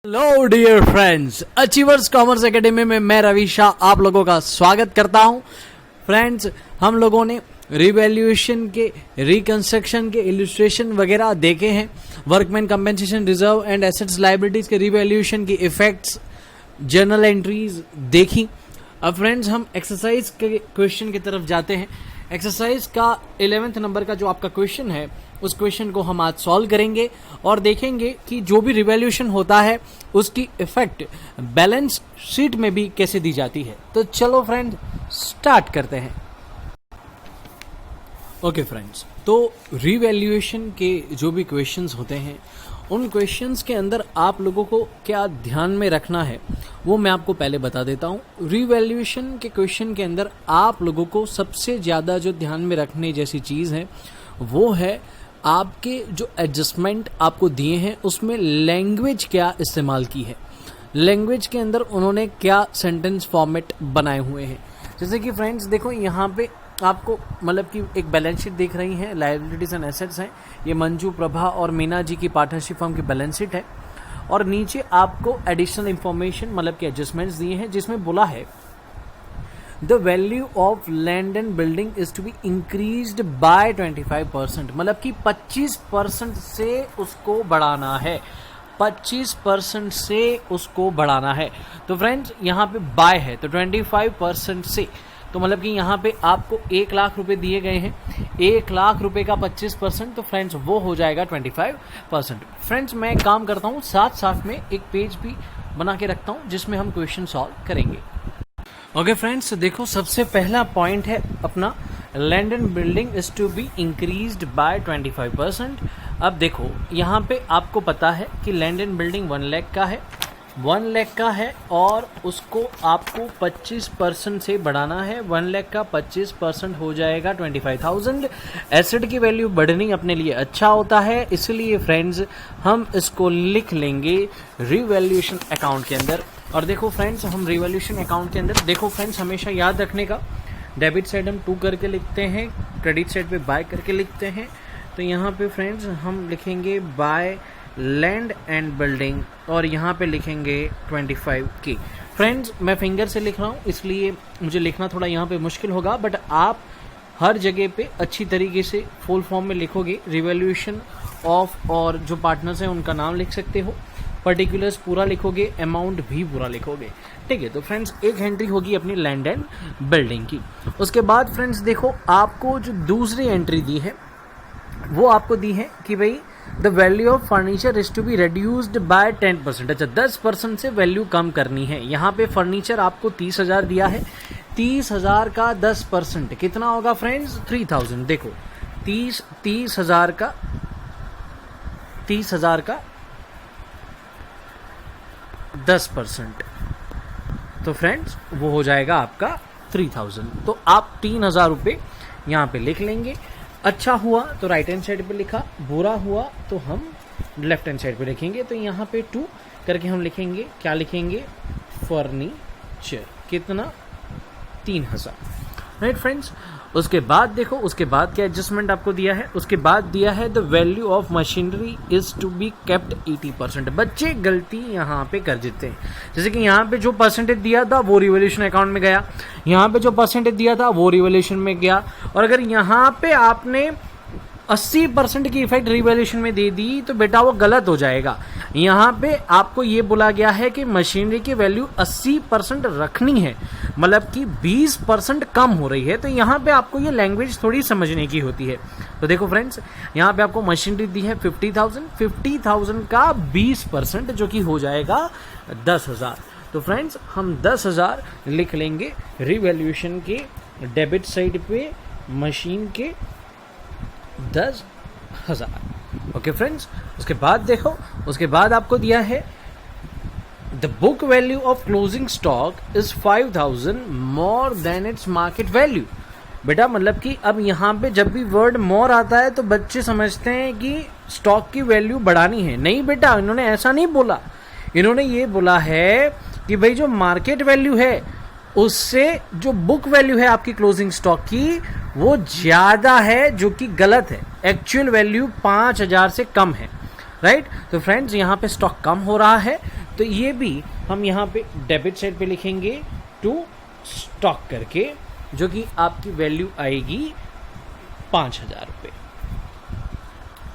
Hello dear friends, achievers commerce academy में मैं रवि शाह आप लोगों का स्वागत करता हूं। फ्रेंड्स, हम लोगों ने रिवैल्यूएशन के, रिकंस्ट्रक्शन के इलस्ट्रेशन वगैरह देखे हैं, workman compensation reserve and assets liabilities के रिवैल्यूएशन की इफेक्ट्स, जर्नल एंट्रीज देखी। अब फ्रेंड्स हम एक्सरसाइज के क्वेश्चन की तरफ जाते हैं। एक्सरसाइज का 11th नंबर का जो आपका क्वेश्चन है, उस क्वेश्चन को हम आज सॉल्व करेंगे और देखेंगे कि जो भी रिवैल्यूएशन होता है उसकी इफेक्ट बैलेंस शीट में भी कैसे दी जाती है। तो चलो फ्रेंड्स स्टार्ट करते हैं। ओके फ्रेंड्स, तो रिवैल्यूएशन के जो भी क्वेश्चंस होते हैं, उन क्वेश्चंस के अंदर आप लोगों को क्या ध्यान में रखना है वो मैं आपको पहले बता देता हूँ। रिवैल्यूएशन के क्वेश्चन के अंदर आप लोगों को सबसे ज़्यादा जो ध्यान में रखने जैसी चीज़ है वो है आपके जो एडजस्टमेंट आपको दिए हैं उसमें लैंग्वेज क्या इस्तेमाल की है, लैंग्वेज के अंदर उन्होंने क्या सेंटेंस फॉर्मेट बनाए हुए हैं। जैसे कि फ्रेंड्स देखो, यहाँ पे आपको मतलब कि एक बैलेंस शीट देख रही हैं, लायबिलिटीज एंड एसेट्स हैं। ये मंजू, प्रभा और मीना जी की पार्टनरशिप फर्म की बैलेंस शीट है और नीचे आपको एडिशनल इंफॉर्मेशन मतलब कि एडजस्टमेंट्स दिए हैं, जिसमें बोला है the value of land and building is to be increased by 25%, मतलब कि 25% से उसको बढ़ाना है, 25% से उसको बढ़ाना है। तो फ्रेंड्स यहाँ पे बाय है तो 25% से, तो मतलब कि यहाँ पे आपको 1 लाख रुपए दिए गए हैं, 1 लाख रुपए का 25%, तो फ्रेंड्स वो हो जाएगा 25%। फ्रेंड्स मैं काम करता हूँ, साथ साथ में एक पेज भी बना के रखता हूँ जिसमें हम क्वेश्चन सॉल्व करेंगे। ओके फ्रेंड्स, देखो सबसे पहला पॉइंट है अपना, land and building is to be increased by 25%। अब देखो यहाँ पे आपको पता है कि लैंड एंड बिल्डिंग 1 लाख का है, 1 लाख का है और उसको आपको 25% से बढ़ाना है। 1 लाख का 25% हो जाएगा 25,000। एसेट की वैल्यू बढ़नी अपने लिए अच्छा होता है, इसलिए फ्रेंड्स हम इसको लिख लेंगे रिवैल्यूएशन अकाउंट के अंदर। और देखो फ्रेंड्स, हम रिवैल्यूएशन अकाउंट के अंदर देखो फ्रेंड्स हमेशा याद रखने का, डेबिट साइड हम 2 करके लिखते हैं, क्रेडिट साइड पे बाय करके लिखते हैं। तो यहाँ पे फ्रेंड्स हम लिखेंगे बाय लैंड एंड बिल्डिंग और यहाँ पे लिखेंगे 25K। फ्रेंड्स मैं फिंगर से लिख रहा हूँ इसलिए मुझे लिखना थोड़ा यहाँ पे मुश्किल होगा, बट आप हर जगह पे अच्छी तरीके से फुल फॉर्म में लिखोगे। रिवैल्यूएशन ऑफ और जो पार्टनर्स हैं उनका नाम लिख सकते हो, पर्टिकुलर्स पूरा लिखोगे, अमाउंट भी पूरा लिखोगे, ठीक है। तो फ्रेंड्स एक एंट्री होगी अपनी लैंड एंड बिल्डिंग की। उसके बाद फ्रेंड्स देखो आपको जो दूसरी एंट्री दी है वो आपको दी है कि भाई the value of furniture is to be reduced by 10%। अच्छा, 10% से वैल्यू कम करनी है। यहाँ पे फर्नीचर आपको 30,000 दिया है, 30,000 का 10% कितना होगा फ्रेंड्स? 3,000। देखो 30,000 का 10%, तो फ्रेंड्स वो हो जाएगा आपका 3,000। तो आप 3,000 रुपये यहाँ पे लिख लेंगे। अच्छा हुआ तो राइट हैंड साइड पे लिखा, बुरा हुआ तो हम लेफ्ट हैंड साइड पे लिखेंगे। तो यहाँ पे 2 करके हम लिखेंगे, क्या लिखेंगे? फर्नीचर। कितना? 3,000। राइट फ्रेंड्स, उसके बाद देखो, उसके बाद क्या एडजस्टमेंट आपको दिया है? उसके बाद दिया है the value of machinery is to be kept 80%। बच्चे गलती यहाँ पे कर देते हैं, जैसे कि यहाँ पे जो परसेंटेज दिया था वो रिवैल्यूएशन अकाउंट में गया, यहाँ पे जो परसेंटेज दिया था वो रिवैल्यूएशन में गया, और अगर यहाँ पे आपने 80% की इफेक्ट रिवैल्यूएशन में दे दी तो बेटा वो गलत हो जाएगा। यहाँ पे आपको ये बोला गया है कि मशीनरी की वैल्यू 80% रखनी है, मतलब कि 20% कम हो रही है। तो यहाँ पे आपको ये लैंग्वेज थोड़ी समझने की होती है। तो देखो फ्रेंड्स, यहाँ पे आपको मशीनरी दी है 50,000 का 20% जो कि हो जाएगा 10,000। तो फ्रेंड्स हम 10,000 लिख लेंगे रिवैल्यूएशन के डेबिट साइड पे, मशीन के 10,000। ओके फ्रेंड्स, उसके बाद देखो, उसके बाद आपको दिया है the book value of closing stock is 5,000 more than its market value. बेटा मतलब कि अब यहाँ पे जब भी वर्ड मोर आता है तो बच्चे समझते हैं कि स्टॉक की वैल्यू बढ़ानी है। नहीं बेटा, इन्होंने ऐसा नहीं बोला। इन्होंने ये बोला है कि भाई जो मार्केट वैल्यू है उससे जो बुक वैल्यू है आपकी क्लोजिंग स्टॉक की वो ज्यादा है, जो कि गलत है। एक्चुअल वैल्यू 5,000 से कम है, राइट। तो फ्रेंड्स यहाँ पे स्टॉक कम हो रहा है तो ये भी हम यहाँ पे डेबिट साइड पे लिखेंगे टू स्टॉक करके, जो कि आपकी वैल्यू आएगी 5,000 रुपये।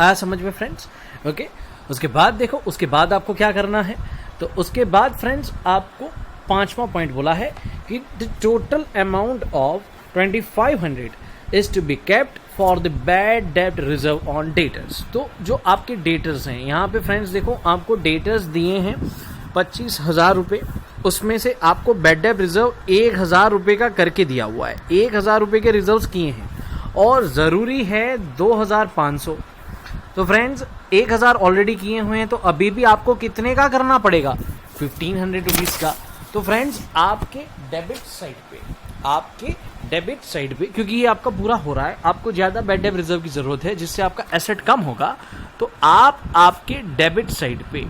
आया समझ में फ्रेंड्स? ओके, उसके बाद देखो, उसके बाद आपको क्या करना है, तो उसके बाद फ्रेंड्स आपको 5वां पॉइंट बोला है कि the total amount of 2500 is to be kept for the bad डेब्ट रिजर्व ऑन डेटर्स। तो जो आपके डेटर्स हैं यहाँ पे फ्रेंड्स देखो, आपको डेटर्स दिए हैं 25,000 रुपये, उसमें से आपको बैड डेब्ट रिजर्व 1,000 रुपये का करके दिया हुआ है, 1,000 रुपये के रिजर्व किए हैं और ज़रूरी है 2,500। तो फ्रेंड्स 1,000 ऑलरेडी किए हुए हैं, तो अभी भी आपको कितने का करना पड़ेगा? 1,500 रुपीज़ का। तो फ्रेंड्स आपके डेबिट साइड पे क्योंकि ये आपका पूरा हो रहा है, आपको ज़्यादा बैड डेब्ट रिजर्व की ज़रूरत है जिससे आपका एसेट कम होगा, तो आप आपके डेबिट साइड पे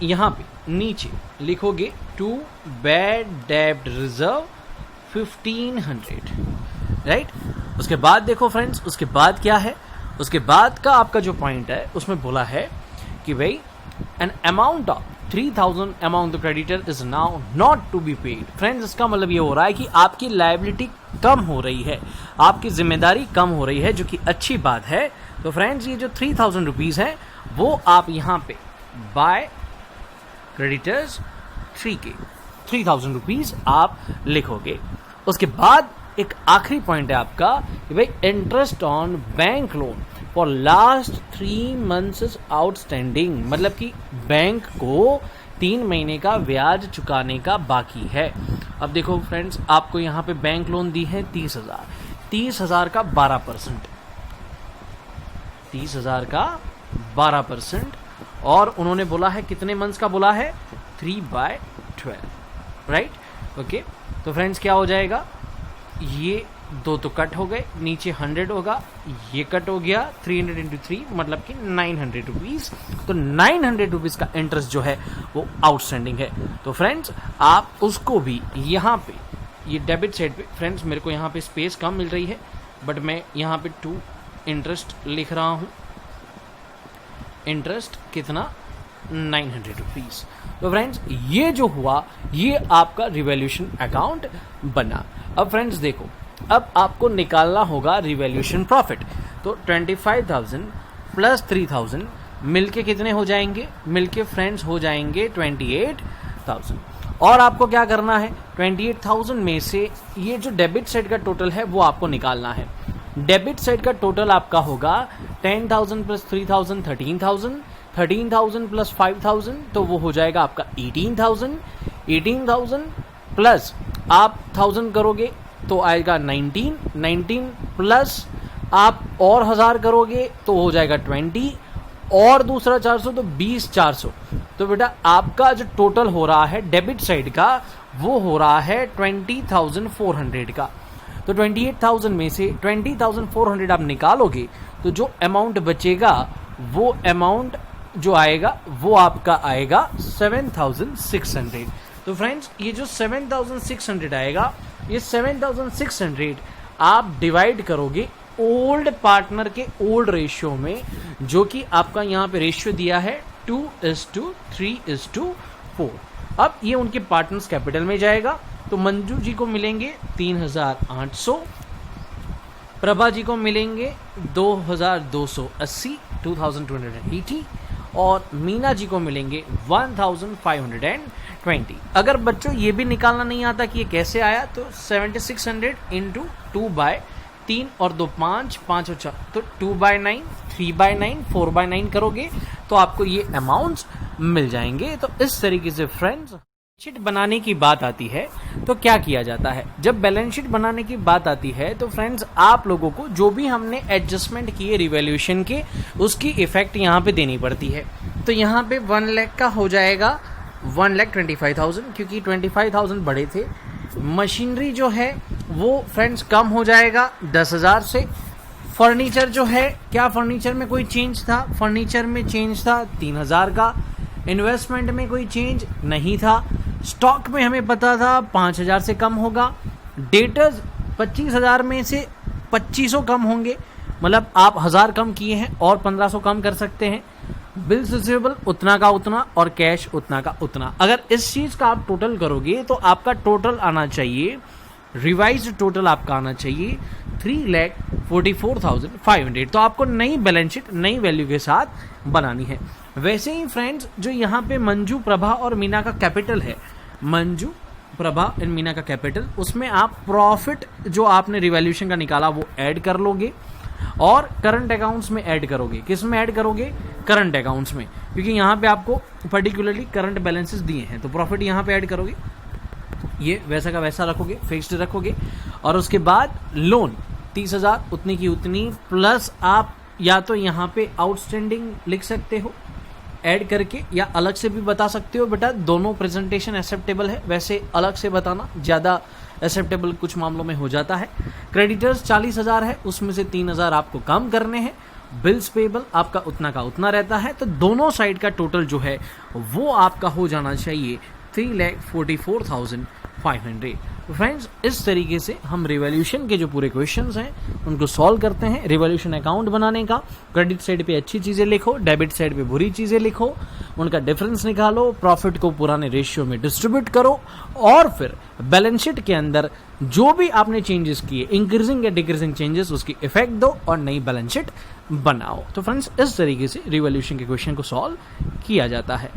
यहाँ पे नीचे लिखोगे टू बैड डेब्ट रिजर्व 1,500, राइट। उसके बाद देखो फ्रेंड्स, उसके बाद क्या है, उसके बाद का आपका जो पॉइंट है उसमें बोला है कि भाई an amount of 3,000 amount the creditor is now not to be paid. Friends इसका मतलब ये हो रहा है कि आपकी लायबिलिटी कम हो रही है, आपकी जिम्मेदारी कम हो रही है, जो कि अच्छी बात है। तो फ्रेंड्स ये जो 3,000 रुपीज़ है वो आप यहाँ पे बाय क्रेडिटर्स 3,000 रुपीज़ आप लिखोगे। उसके बाद एक आखिरी पॉइंट है आपका कि भाई interest on bank loan for last 3 months outstanding, मतलब कि बैंक को 3 महीने का ब्याज चुकाने का बाकी है। अब देखो फ्रेंड्स, आपको यहाँ पे बैंक लोन दी है 30,000, 30,000 का 12%, 30,000 का 12%, और उन्होंने बोला है कितने मंथ्स का बोला है? 3/12, राइट। ओके, तो फ्रेंड्स क्या हो जाएगा, ये 2 तो कट हो गए, नीचे 100 होगा, ये कट हो गया, 300 इंटू 3 मतलब कि 900 रुपीज़। तो 900 रुपीज़ का इंटरेस्ट जो है वो आउटस्टैंडिंग है। तो फ्रेंड्स आप उसको भी यहाँ पे, ये डेबिट साइड पे फ्रेंड्स मेरे को यहाँ पे स्पेस कम मिल रही है, बट मैं यहाँ पे टू इंटरेस्ट लिख रहा हूँ। इंटरेस्ट कितना? 900 रुपीज़। तो फ्रेंड्स ये जो हुआ ये आपका रिवैल्यूएशन अकाउंट बना। अब फ्रेंड्स देखो, अब आपको निकालना होगा रिवैल्यूएशन प्रॉफिट। तो 25,000 प्लस 3,000 मिलके कितने हो जाएंगे? मिलके फ्रेंड्स हो जाएंगे 28,000। और आपको क्या करना है, 28,000 में से ये जो डेबिट साइड का टोटल है वो आपको निकालना है। डेबिट साइड का टोटल आपका होगा 10,000 प्लस 3,000 13,000, 13,000 प्लस 5,000 तो वो हो जाएगा आपका 18,000, 18,000 प्लस आप 1,000 करोगे तो आएगा 19 प्लस आप और 1,000 करोगे तो हो जाएगा 20, और दूसरा 400 तो 20,400। तो बेटा आपका जो टोटल हो रहा है डेबिट साइड का वो हो रहा है 20,400 का। तो 28,000 में से 20,400 आप निकालोगे तो जो अमाउंट बचेगा वो अमाउंट जो आएगा वो आपका आएगा 7,600। तो फ्रेंड्स ये जो 7,600 आएगा, ये 7,600 आप डिवाइड करोगे ओल्ड पार्टनर के ओल्ड रेशियो में, जो कि आपका यहाँ पे रेशियो दिया है 2:3:4। अब ये उनके पार्टनर्स कैपिटल में जाएगा, तो मंजू जी को मिलेंगे 3,800, प्रभा जी को मिलेंगे 2,280 2,280, और मीना जी को मिलेंगे 1,520। अगर बच्चों ये भी निकालना नहीं आता कि ये कैसे आया, तो 7,600 इंटू 2/3 और 2 5 5 और 4 तो 2/9 3/9 4/9 करोगे तो आपको ये अमाउंट्स मिल जाएंगे। तो इस तरीके से फ्रेंड्स शीट बनाने की बात आती है तो क्या किया जाता है, जब बैलेंस शीट बनाने की बात आती है तो फ्रेंड्स आप लोगों को जो भी हमने एडजस्टमेंट किए रिवैल्यूएशन के उसकी इफेक्ट यहाँ पे देनी पड़ती है। तो यहाँ पे 1 लाख का हो जाएगा 1,25,000, क्योंकि 25,000 बड़े थे। मशीनरी जो है वो फ्रेंड्स कम हो जाएगा 10,000 से। फर्नीचर जो है, क्या फर्नीचर में कोई चेंज था? फर्नीचर में चेंज था 3,000 का। इन्वेस्टमेंट में कोई चेंज नहीं था। स्टॉक में हमें पता था 5,000 से कम होगा। डेटर्स 25,000 में से 2,500 कम होंगे, मतलब आप 1,000 कम किए हैं और 1,500 कम कर सकते हैं। बिल्स रिसीवेबल उतना का उतना और कैश उतना का उतना। अगर इस चीज का आप टोटल करोगे तो आपका टोटल आना चाहिए, रिवाइज्ड टोटल आपका आना चाहिए 3,44,500। तो आपको नई बैलेंस शीट नई वैल्यू के साथ बनानी है। वैसे ही फ्रेंड्स, जो यहाँ पे मंजू, प्रभा और मीना का कैपिटल है, मंजू, प्रभा एंड मीना का कैपिटल, उसमें आप प्रॉफिट जो आपने रिवैल्यूएशन का निकाला वो ऐड कर लोगे और करंट अकाउंट्स में ऐड करोगे। किस में ऐड करोगे? करंट अकाउंट्स में, क्योंकि यहाँ पे आपको पर्टिकुलरली करंट बैलेंसेस दिए हैं। तो प्रॉफिट यहाँ पे ऐड करोगे, ये वैसा का वैसा रखोगे, फिक्स्ड रखोगे। और उसके बाद लोन 30,000 उतनी की उतनी, प्लस आप या तो यहाँ पे आउटस्टैंडिंग लिख सकते हो ऐड करके, या अलग से भी बता सकते हो। बेटा दोनों प्रेजेंटेशन एक्सेप्टेबल है, वैसे अलग से बताना ज़्यादा एक्सेप्टेबल कुछ मामलों में हो जाता है। क्रेडिटर्स 40,000 है, उसमें से 3,000 आपको कम करने हैं। बिल्स पेबल आपका उतना का उतना रहता है। तो दोनों साइड का टोटल जो है वो आपका हो जाना चाहिए 3,44,500। फ्रेंड्स, इस तरीके से हम रिवैल्यूएशन के जो पूरे क्वेश्चंस हैं उनको सॉल्व करते हैं। रिवैल्यूएशन अकाउंट बनाने का, क्रेडिट साइड पे अच्छी चीज़ें लिखो, डेबिट साइड पे बुरी चीज़ें लिखो, उनका डिफरेंस निकालो, प्रॉफिट को पुराने रेशियो में डिस्ट्रीब्यूट करो, और फिर बैलेंस शीट के अंदर जो भी आपने चेंजेस किए, इंक्रीजिंग या डिक्रीजिंग चेंजेस, उसकी इफेक्ट दो और नई बैलेंस शीट बनाओ। तो फ्रेंड्स, इस तरीके से रिवैल्यूएशन के क्वेश्चन को सॉल्व किया जाता है।